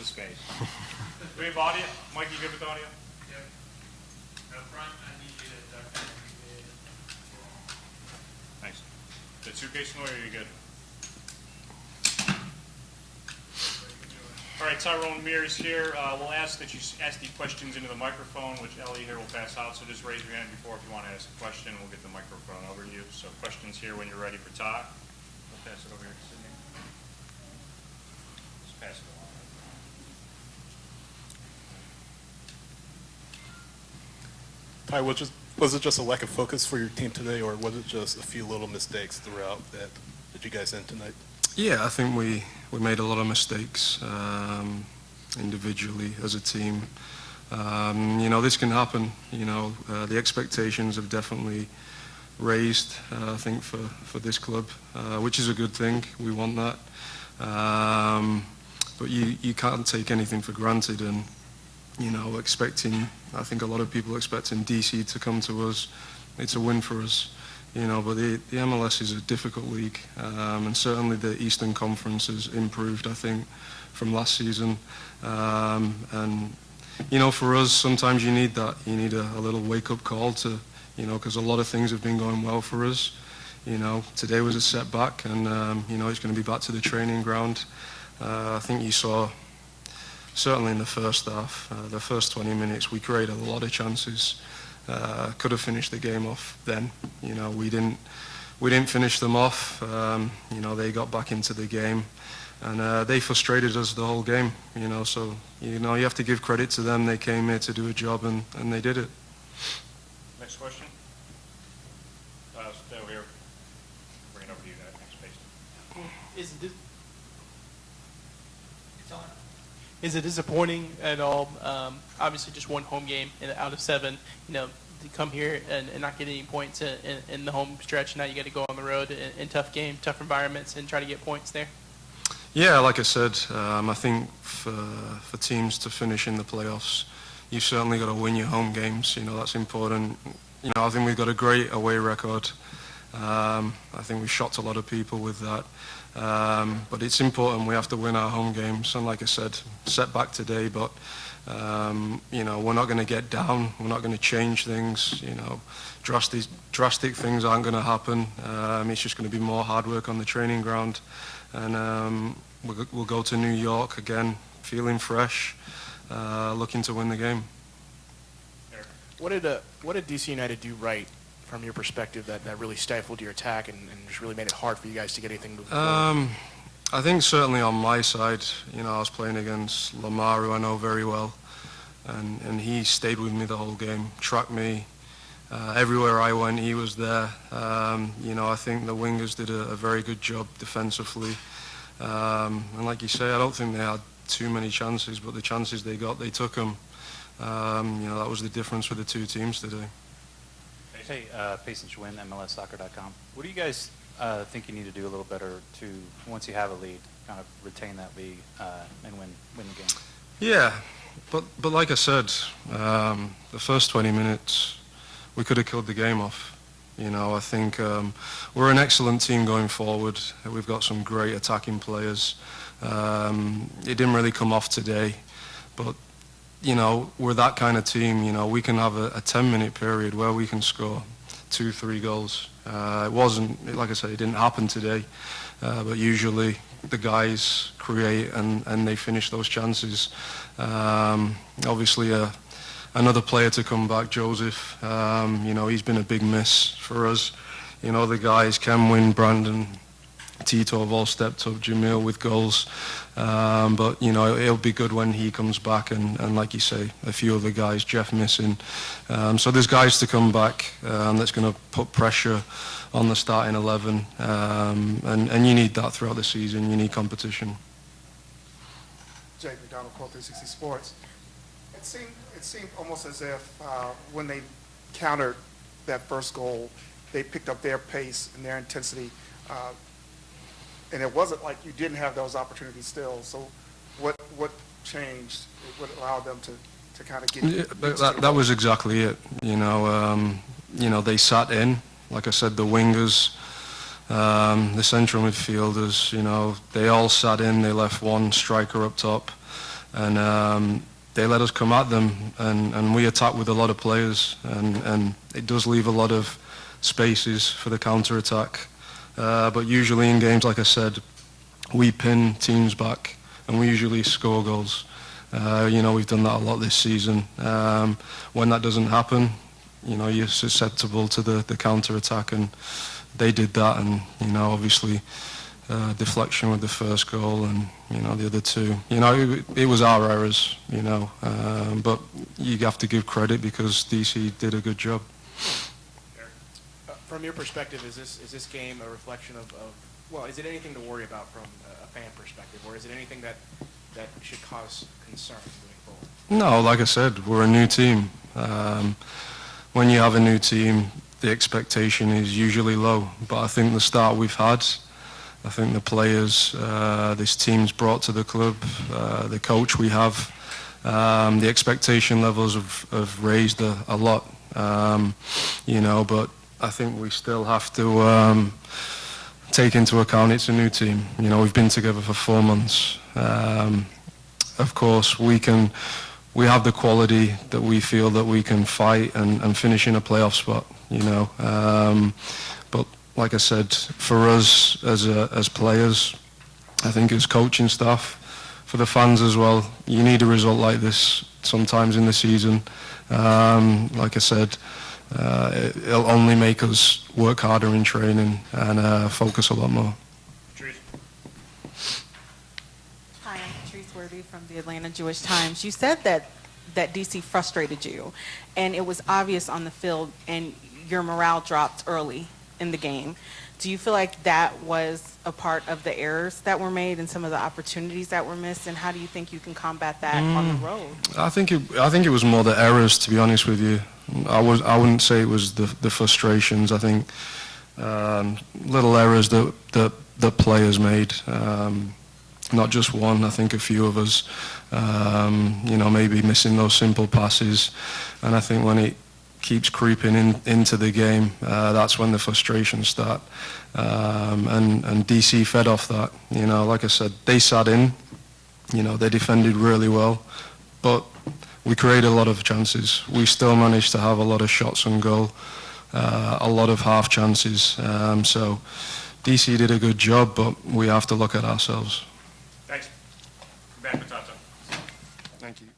the space. Do we have audio? Mike, you good with audio? Yeah. Up front, I need you to duck down. Thanks. The suitcase in order, are you good? All right, Tyrone, Mears here. We'll ask that you ask the questions into the microphone, which Ellie here will pass out. So just raise your hand before if you want to ask a question. We'll get the microphone over to you. So questions here when you're ready for Todd. We'll pass it over here to Sydney. Just pass it along. Ty, was it just a lack of focus for your team today, or was it just a few little mistakes throughout that you guys end tonight? Yeah, I think we made a lot of mistakes individually as a team. This can happen. The expectations have definitely raised, I think, for this club, which is a good thing. We want that. But you can't take anything for granted, and I think a lot of people expecting DC to come to us. It's a win for us. But the MLS is a difficult league, and certainly the Eastern Conference has improved, I think, from last season. And for us, sometimes you need that. You need a little wake-up call to, because a lot of things have been going well for us. Today was a setback, and it's going to be back to the training ground. I think you saw, certainly in the first half, the first 20 minutes, we created a lot of chances. Could have finished the game off then. We didn't finish them off. They got back into the game, and they frustrated us the whole game. So you have to give credit to them. They came here to do a job, and they did it. Next question. Stay over here. Bring it over to you guys. Next space. Is it disappointing at all? Obviously, just one home game out of 7. To come here and not get any points in the home stretch. Now you got to go on the road in tough game, tough environments, and try to get points there. Yeah, like I said, I think for teams to finish in the playoffs, you've certainly got to win your home games. That's important. I think we've got a great away record. I think we shocked a lot of people with that. But it's important. We have to win our home games. And like I said, setback today, but we're not going to get down. We're not going to change things. Drastic things aren't going to happen. It's just going to be more hard work on the training ground. And we'll go to New York again, feeling fresh, looking to win the game. What did DC United do right, from your perspective, that really stifled your attack and just really made it hard for you guys to get anything moving forward? I think certainly on my side, I was playing against Lamar, who I know very well, and he stayed with me the whole game, tracked me. Everywhere I went, he was there. I think the wingers did a very good job defensively. And like you say, I don't think they had too many chances, but the chances they got, they took them. That was the difference for the two teams today. Hey, Payson Schwinn, MLSsoccer.com. What do you guys think you need to do a little better to, once you have a lead, kind of retain that lead and win the game? Yeah, but like I said, the first 20 minutes, we could have killed the game off. I think we're an excellent team going forward. We've got some great attacking players. It didn't really come off today, but we're that kind of team. We can have a 10-minute period where we can score 2-3 goals. It wasn't, like I said, it didn't happen today, but usually the guys create and they finish those chances. Obviously, another player to come back, Joseph. He's been a big miss for us. The guys, Kenwin, Brandon, Tito have all stepped up, Jamil with goals. But, it'll be good when he comes back and like you say, a few other guys, Jeff missing. So there's guys to come back that's going to put pressure on the starting 11. And you need that throughout the season. You need competition. Jake McDonald, Core 360 Sports. It seemed almost as if when they countered that first goal, they picked up their pace and their intensity. And it wasn't like you didn't have those opportunities still. So what changed? What allowed them to kind of get that was exactly it. They sat in. Like I said, the wingers, the central midfielders, they all sat in. They left one striker up top. and they let us come at them, and we attack with a lot of players, and it does leave a lot of spaces for the counter-attack. But usually in games, like I said, we pin teams back, and we usually score goals. We've done that a lot this season. When that doesn't happen, you're susceptible to the counter-attack, and they did that, and, obviously deflection with the first goal and, the other two. It was our errors, but you have to give credit because DC did a good job. From your perspective, is this game a reflection of, well, is it anything to worry about from a fan perspective, or is it anything that should cause concern moving forward? No, like I said, we're a new team. When you have a new team, the expectation is usually low. But I think the start we've had, I think the players this team's brought to the club, the coach we have, the expectation levels have raised a lot. But I think we still have to take into account it's a new team. We've been together for 4 months. Of course, we have the quality that we feel that we can fight and finish in a playoff spot. But like I said, for us as players, I think as coaching staff, for the fans as well, you need a result like this sometimes in the season. Like I said, it'll only make us work harder in training and focus a lot more. Patrice? Hi, I'm Patrice Worthy from the Atlanta Jewish Times. You said that DC frustrated you, and it was obvious on the field, and your morale dropped early in the game. Do you feel like that was a part of the errors that were made and some of the opportunities that were missed, and how do you think you can combat that on the road? I think it was more the errors, to be honest with you. I wouldn't say it was the frustrations. I think little errors that players made. Not just one, I think a few of us, maybe missing those simple passes. And I think when it keeps creeping into the game, that's when the frustrations start. And DC fed off that. Like I said, they sat in, they defended really well, but we created a lot of chances. We still managed to have a lot of shots on goal, a lot of half chances. So DC did a good job, but we have to look at ourselves. Thanks. Back with Tata. Thank you.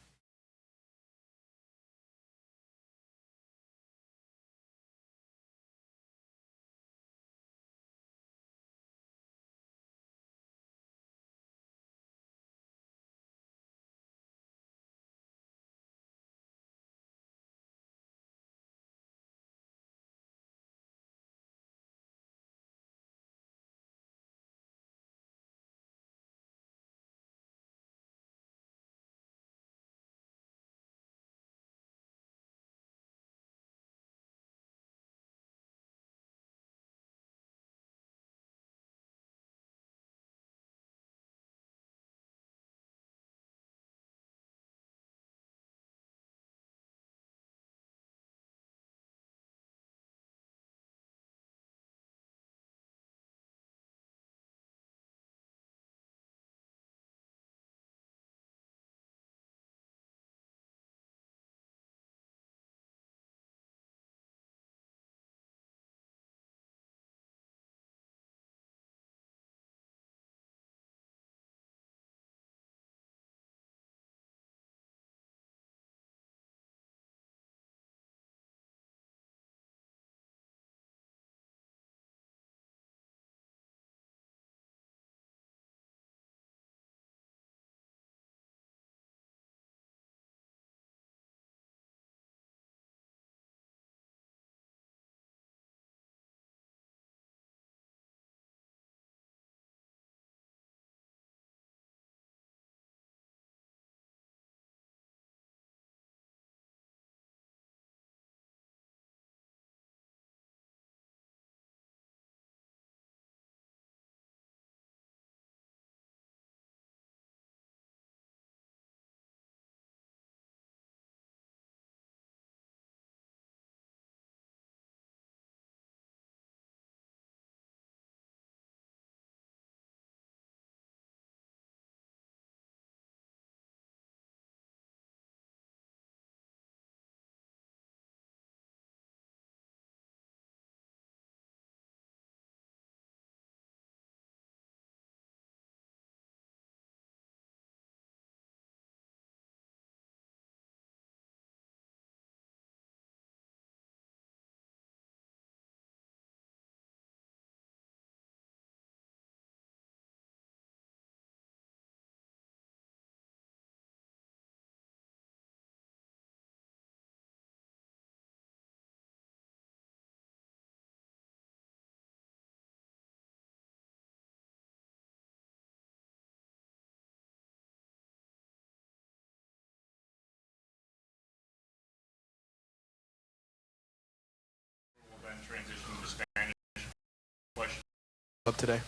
up today?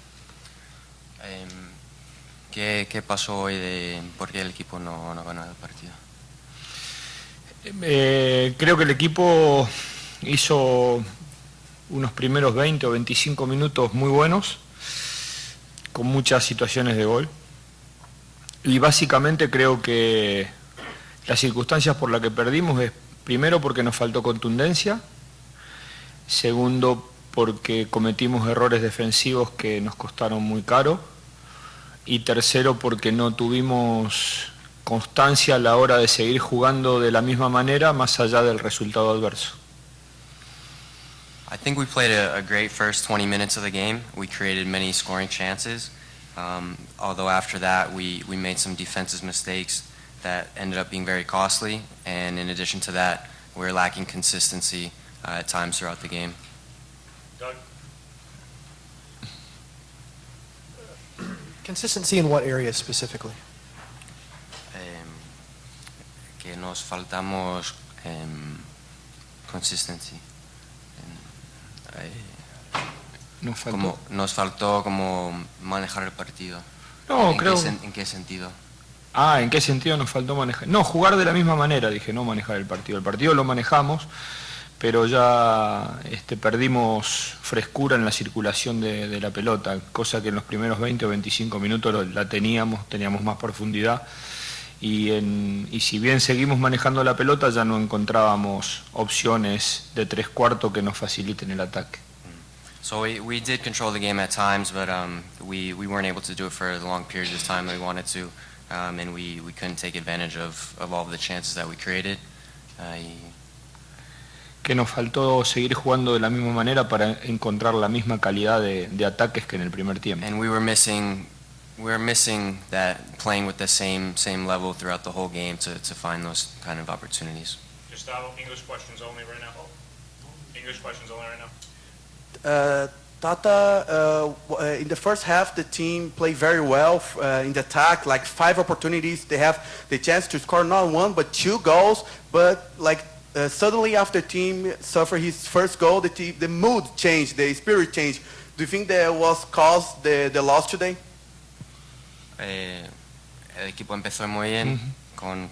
¿Qué pasó hoy de por qué el equipo no ganó el partido? Creo que el equipo hizo unos primeros 20 o 25 minutos muy buenos, con muchas situaciones de gol. Y básicamente creo que las circunstancias por las que perdimos es, primero, porque nos faltó contundencia, segundo, porque cometimos errores defensivos que nos costaron muy caro, y tercero, porque no tuvimos constancia a la hora de seguir jugando de la misma manera más allá del resultado adverso. I think we played a great first 20 minutes of the game. We created many scoring chances. Although after that we made some defensive mistakes that ended up being very costly. And in addition to that, we were lacking consistency at times throughout the game. Doug? Consistency in what areas specifically? Que nos faltamos consistency. Nos faltó como manejar el partido. No, ¿En creo... ¿En qué sentido? ¿En qué sentido nos faltó manejar? No, jugar de la misma manera, dije, no manejar el partido. El partido lo manejamos, pero ya perdimos frescura en la circulación de la pelota, cosa que en los primeros 20 o 25 minutos la teníamos más profundidad. Y si bien seguimos manejando la pelota, ya no encontrábamos opciones de tres cuartos que nos faciliten el ataque. So we did control the game at times, but we weren't able to do it for the long periods of time that we wanted to, and we couldn't take advantage of all of the chances that we created. Que nos faltó seguir jugando de la misma manera para encontrar la misma calidad de ataques que en el primer tiempo. And we were missing that playing with the same level throughout the whole game to find those kind of opportunities. Gustavo, English questions only right now. English questions only right now. Tata, in the first half, the team played very well in the attack, like 5 opportunities. They have the chance to score not 1, but 2 goals. But suddenly after the team suffered his first goal, the mood changed, the spirit changed. Do you think that was caused the loss today? El equipo empezó muy bien, con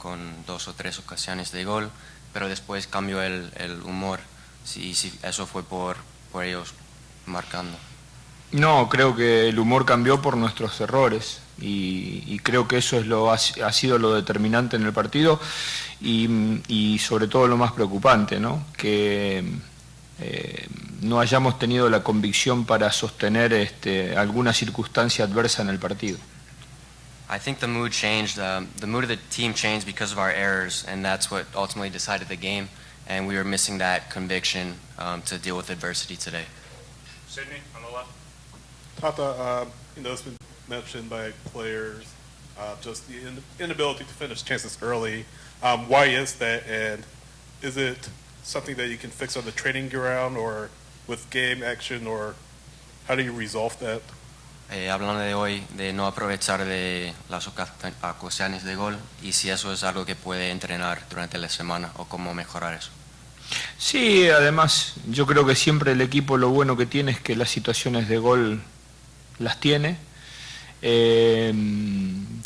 2 o 3 ocasiones de gol, pero después cambió el humor. Sí, eso fue por ellos marcando. No, creo que el humor cambió por nuestros errores y creo que eso ha sido lo determinante en el partido y sobre todo lo más preocupante, ¿no? Que no hayamos tenido la convicción para sostener alguna circunstancia adversa en el partido. I think the mood changed. The mood of the team changed because of our errors, and that's what ultimately decided the game. And we were missing that conviction to deal with adversity today. Sydney, on the left. Tata, it's been mentioned by players, just the inability to finish chances early. Why is that, and is it something that you can fix on the training ground or with game action, or how do you resolve that? Hablando de hoy, de no aprovechar de las ocasiones de gol, y si eso es algo que puede entrenar durante la semana o cómo mejorar eso. Sí, además yo creo que siempre el equipo lo bueno que tiene es que las situaciones de gol las tiene.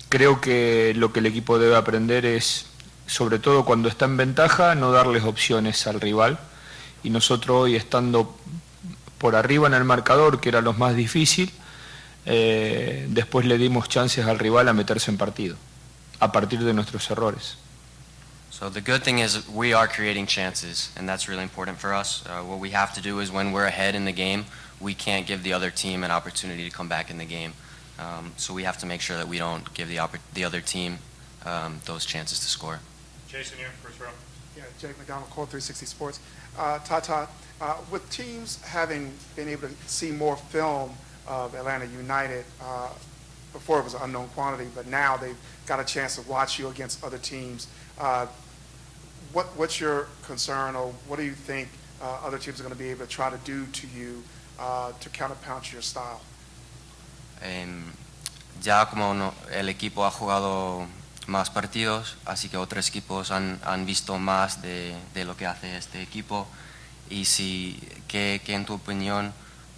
Creo que lo que el equipo debe aprender es, sobre todo cuando está en ventaja, no darles opciones al rival. Y nosotros hoy, estando por arriba en el marcador, que era lo más difícil, después le dimos chances al rival a meterse en partido, a partir de nuestros errores. So the good thing is we are creating chances, and that's really important for us. What we have to do is when we're ahead in the game, we can't give the other team an opportunity to come back in the game. So we have to make sure that we don't give the other team those chances to score. Jason here, first row. Yeah, Jake McDonald, Core 360 Sports. Tata, with teams having been able to see more film of Atlanta United, before it was an unknown quantity, but now they've got a chance to watch you against other teams. What's your concern, or what do you think other teams are going to be able to try to do to you to counterpunch your style? Ya como el equipo ha jugado más partidos, así que otros equipos han visto más de lo que hace este equipo, y ¿qué en tu opinión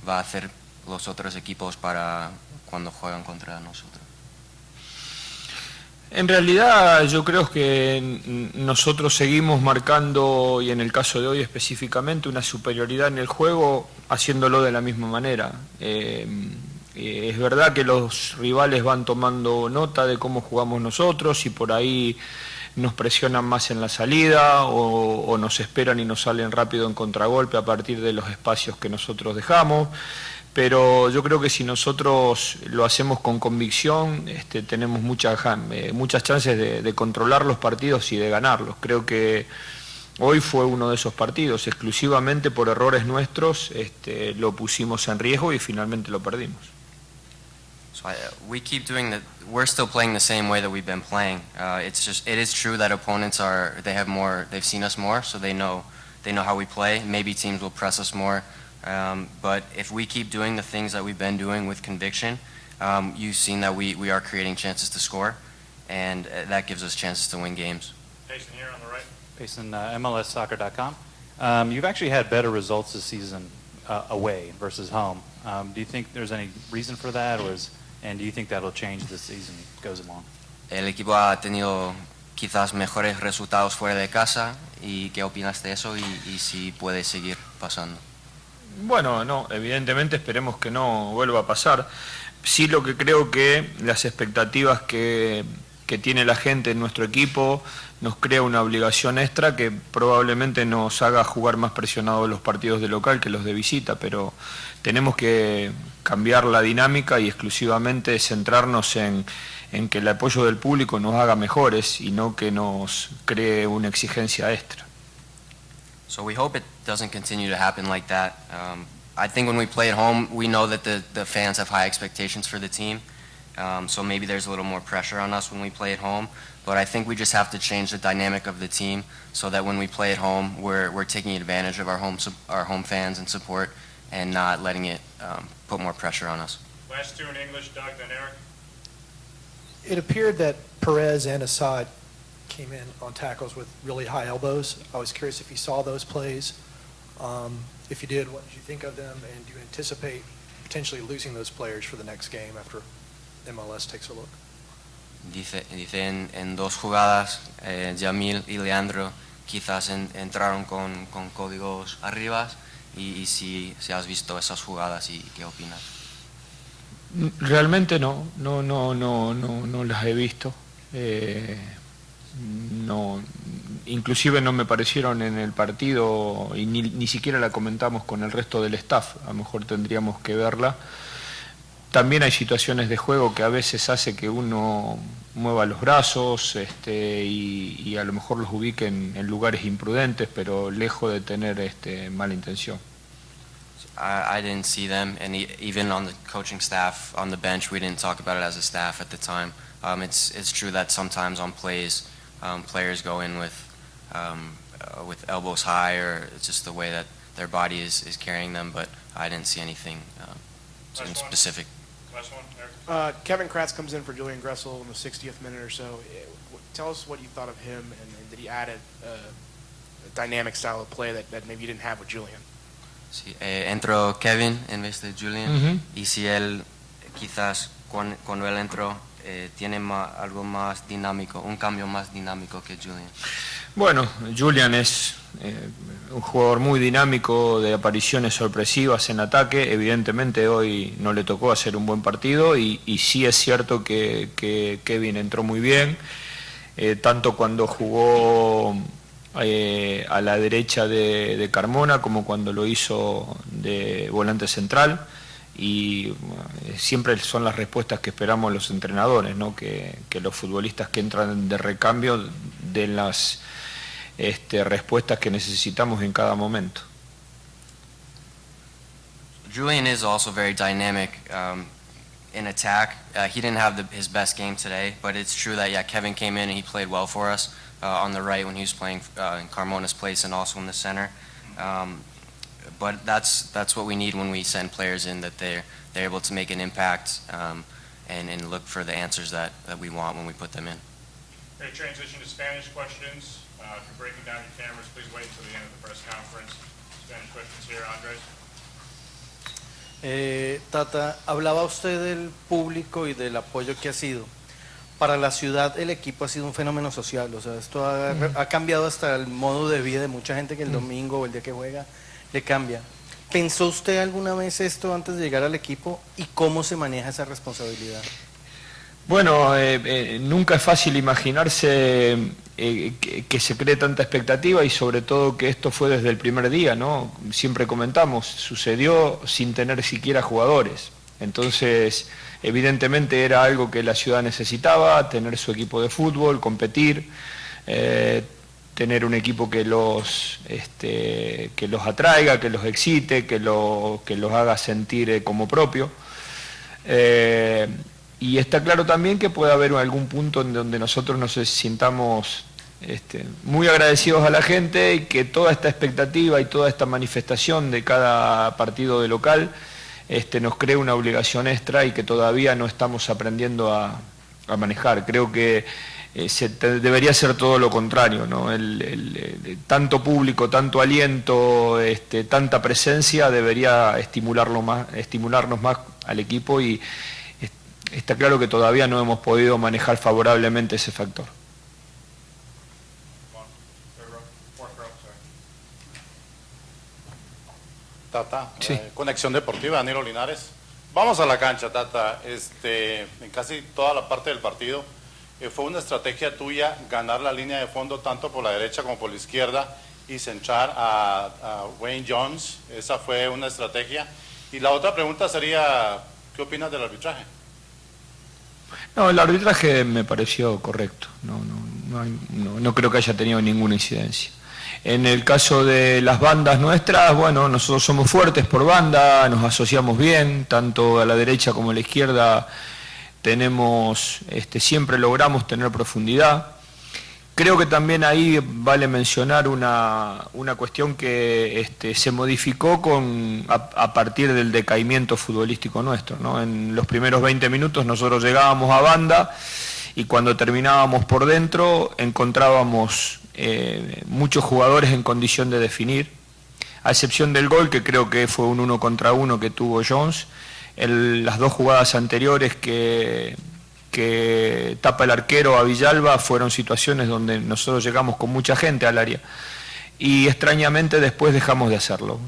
va a hacer los otros equipos para cuando juegan contra nosotros? En realidad yo creo que nosotros seguimos marcando, y en el caso de hoy específicamente, una superioridad en el juego haciéndolo de la misma manera. Es verdad que los rivales van tomando nota de cómo jugamos nosotros y por ahí nos presionan más en la salida o nos esperan y nos salen rápido en contragolpe a partir de los espacios que nosotros dejamos. Pero yo creo que si nosotros lo hacemos con convicción, tenemos muchas chances de controlar los partidos y de ganarlos. Creo que hoy fue uno de esos partidos, exclusivamente por errores nuestros, lo pusimos en riesgo y finalmente lo perdimos. So we keep doing that. We're still playing the same way that we've been playing. It is true that opponents they've seen us more, so they know how we play. Maybe teams will press us more. But if we keep doing the things that we've been doing with conviction, you've seen that we are creating chances to score, and that gives us chances to win games. Payson here on the right. Payson, MLSsoccer.com. You've actually had better results this season away versus home. Do you think there's any reason for that, and do you think that'll change as the season goes along? El equipo ha tenido quizás mejores resultados fuera de casa, y ¿qué opinas de eso y si puede seguir pasando? Bueno, no, evidentemente esperemos que no vuelva a pasar. Sí, lo que creo que las expectativas que tiene la gente en nuestro equipo nos crea una obligación extra que probablemente nos haga jugar más presionados los partidos de local que los de visita, pero tenemos que cambiar la dinámica y exclusivamente centrarnos en que el apoyo del público nos haga mejores y no que nos cree una exigencia extra. So we hope it doesn't continue to happen like that. I think when we play at home, we know that the fans have high expectations for the team. So maybe there's a little more pressure on us when we play at home. But I think we just have to change the dynamic of the team so that when we play at home, we're taking advantage of our home fans and support and not letting it put more pressure on us. Last two in English, Doug, then Eric. It appeared that Perez and Assad came in on tackles with really high elbows. I was curious if you saw those plays. If you did, what did you think of them? And do you anticipate potentially losing those players for the next game after MLS takes a look? Dice en dos jugadas, Jamil y Leandro quizás entraron con códigos arriba y si has visto esas jugadas y qué opinas. Realmente no las he visto. No, inclusive no me parecieron en el partido y ni siquiera la comentamos con el resto del staff. A lo mejor tendríamos que verla. También hay situaciones de juego que a veces hace que uno mueva los brazos y a lo mejor los ubique en lugares imprudentes, pero lejos de tener mala intención. I didn't see them, and even on the coaching staff, on the bench, we didn't talk about it as a staff at the time. It's true that sometimes on plays, players go in with elbows high, or it's just the way that their body is carrying them, but I didn't see anything in specific. Last one, Eric. Kevin Kratz comes in for Julian Gressel in the 60th minute or so. Tell us what you thought of him, and did he add a dynamic style of play that maybe you didn't have with Julian? Sí, entró Kevin en vez de Julian, y si él quizás cuando él entró tiene algo más dinámico, un cambio más dinámico que Julian. Bueno, Julian es un jugador muy dinámico, de apariciones sorpresivas en ataque. Evidentemente hoy no le tocó hacer un buen partido y sí es cierto que Kevin entró muy bien, tanto cuando jugó a la derecha de Carmona como cuando lo hizo de volante central, y siempre son las respuestas que esperamos los entrenadores, ¿no? Que los futbolistas que entran de recambio den las respuestas que necesitamos en cada momento. Julian is also very dynamic in attack. He didn't have his best game today, but it's true that Kevin came in and he played well for us on the right when he was playing in Carmona's place and also in the center. But that's what we need when we send players in, that they're able to make an impact and look for the answers that we want when we put them in. Okay, transition to Spanish questions. If you're breaking down your cameras, please wait until the end of the press conference. Spanish questions here, Andres. Tata, hablaba usted del público y del apoyo que ha sido. Para la ciudad el equipo ha sido un fenómeno social, o sea, esto ha cambiado hasta el modo de vida de mucha gente que el domingo o el día que juega le cambia. ¿Pensó usted alguna vez esto antes de llegar al equipo y cómo se maneja esa responsabilidad? Bueno, nunca es fácil imaginarse que se cree tanta expectativa y sobre todo que esto fue desde el primer día, ¿no? Siempre comentamos, sucedió sin tener siquiera jugadores. Entonces, evidentemente era algo que la ciudad necesitaba, tener su equipo de fútbol, competir, tener un equipo que los atraiga, que los excite, que los haga sentir como propio. Y está claro también que puede haber algún punto en donde nosotros nos sintamos muy agradecidos a la gente y que toda esta expectativa y toda esta manifestación de cada partido de local nos cree una obligación extra y que todavía no estamos aprendiendo a manejar. Creo que debería ser todo lo contrario, ¿no? Tanto público, tanto aliento, tanta presencia debería estimularnos más al equipo y está claro que todavía no hemos podido manejar favorablemente ese factor. Tata, Sí. Conexión Deportiva, Danilo Linares. Vamos a la cancha, Tata. En casi toda la parte del partido fue una estrategia tuya ganar la línea de fondo tanto por la derecha como por la izquierda y centrar a Wayne Jones. Esa fue una estrategia. Y la otra pregunta sería, ¿qué opinas del arbitraje? No, el arbitraje me pareció correcto. No creo que haya tenido ninguna incidencia. En el caso de las bandas nuestras, bueno, nosotros somos fuertes por banda, nos asociamos bien, tanto a la derecha como a la izquierda siempre logramos tener profundidad. Creo que también ahí vale mencionar una cuestión que se modificó a partir del decaimiento futbolístico nuestro, ¿no? En los primeros 20 minutos nosotros llegábamos a banda y cuando terminábamos por dentro encontrábamos muchos jugadores en condición de definir, a excepción del gol que creo que fue un 1 contra 1 que tuvo Jones. Las dos jugadas anteriores que tapa el arquero a Villalba fueron situaciones donde nosotros llegamos con mucha gente al área y extrañamente después dejamos de hacerlo.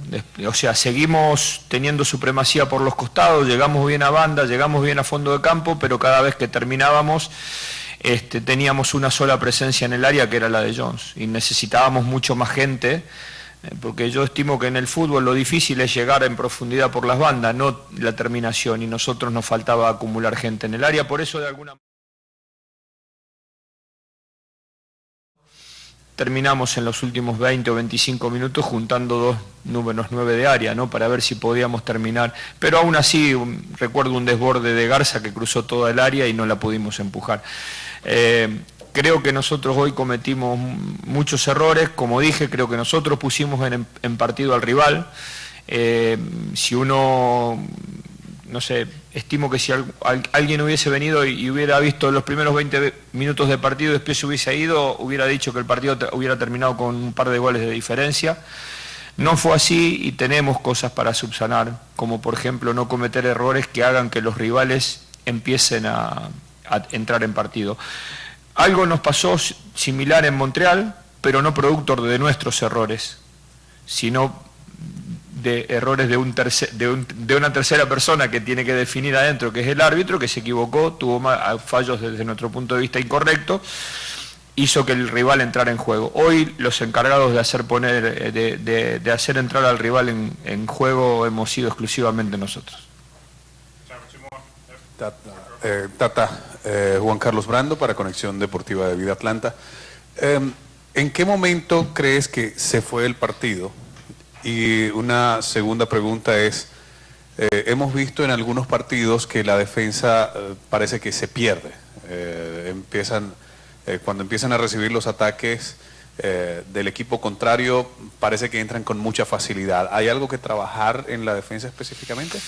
O sea, seguimos teniendo supremacía por los costados, llegamos bien a banda, llegamos bien a fondo de campo, pero cada vez que terminábamos teníamos una sola presencia en el área que era la de Jones y necesitábamos mucho más gente. Porque yo estimo que en el fútbol lo difícil es llegar en profundidad por las bandas, no la terminación, y nosotros nos faltaba acumular gente en el área, por eso de alguna manera terminamos en los últimos 20 o 25 minutos juntando dos números 9 de área, ¿no? Para ver si podíamos terminar, pero aún así recuerdo un desborde de Garza que cruzó toda el área y no la pudimos empujar. Creo que nosotros hoy cometimos muchos errores, como dije, creo que nosotros pusimos en partido al rival. Si uno, no sé, estimo que si alguien hubiese venido y hubiera visto los primeros 20 minutos de partido y después se hubiese ido, hubiera dicho que el partido hubiera terminado con un par de goles de diferencia. No fue así y tenemos cosas para subsanar, como por ejemplo no cometer errores que hagan que los rivales empiecen a entrar en partido. Algo nos pasó similar en Montreal, pero no producto de nuestros errores, sino de errores de una tercera persona que tiene que definir adentro, que es el árbitro, que se equivocó, tuvo fallos desde nuestro punto de vista incorrectos, hizo que el rival entrara en juego. Hoy los encargados de hacer entrar al rival en juego hemos sido exclusivamente nosotros. Juan Carlos Brando para Conexión Deportiva de Vida Atlanta. ¿En qué momento crees que se fue el partido? Y una segunda pregunta es, hemos visto en algunos partidos que la defensa parece que se pierde. Cuando empiezan a recibir los ataques del equipo contrario, parece que entran con mucha facilidad. ¿Hay algo que trabajar en la defensa específicamente?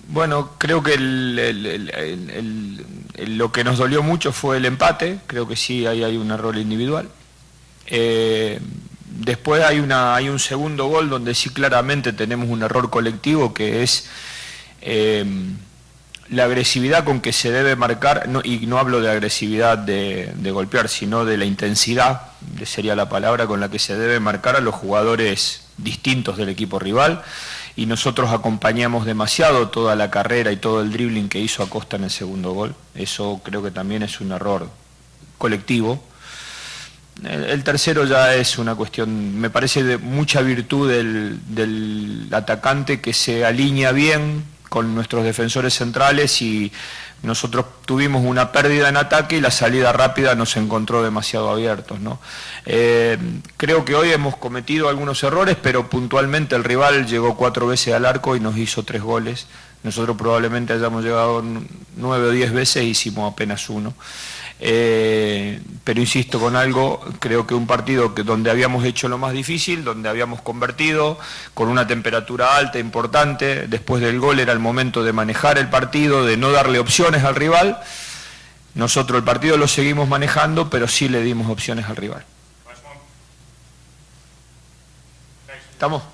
Bueno, creo que lo que nos dolió mucho fue el empate, creo que sí hay un error individual. Después hay un segundo gol donde sí claramente tenemos un error colectivo, que es la agresividad con que se debe marcar, y no hablo de agresividad de golpear, sino de la intensidad, sería la palabra, con la que se debe marcar a los jugadores distintos del equipo rival, y nosotros acompañamos demasiado toda la carrera y todo el dribbling que hizo Acosta en el segundo gol. Eso creo que también es un error colectivo. El tercero ya es una cuestión, me parece, de mucha virtud del atacante, que se alinea bien con nuestros defensores centrales, y nosotros tuvimos una pérdida en ataque y la salida rápida nos encontró demasiado abiertos, ¿no? Creo que hoy hemos cometido algunos errores, pero puntualmente el rival llegó 4 veces al arco y nos hizo 3 goles. Nosotros probablemente hayamos llegado 9 o 10 veces e hicimos apenas 1. Pero insisto con algo, creo que un partido donde habíamos hecho lo más difícil, donde habíamos convertido con una temperatura alta importante, después del gol era el momento de manejar el partido, de no darle opciones al rival. Nosotros el partido lo seguimos manejando, pero sí le dimos opciones al rival. ¿Estamos?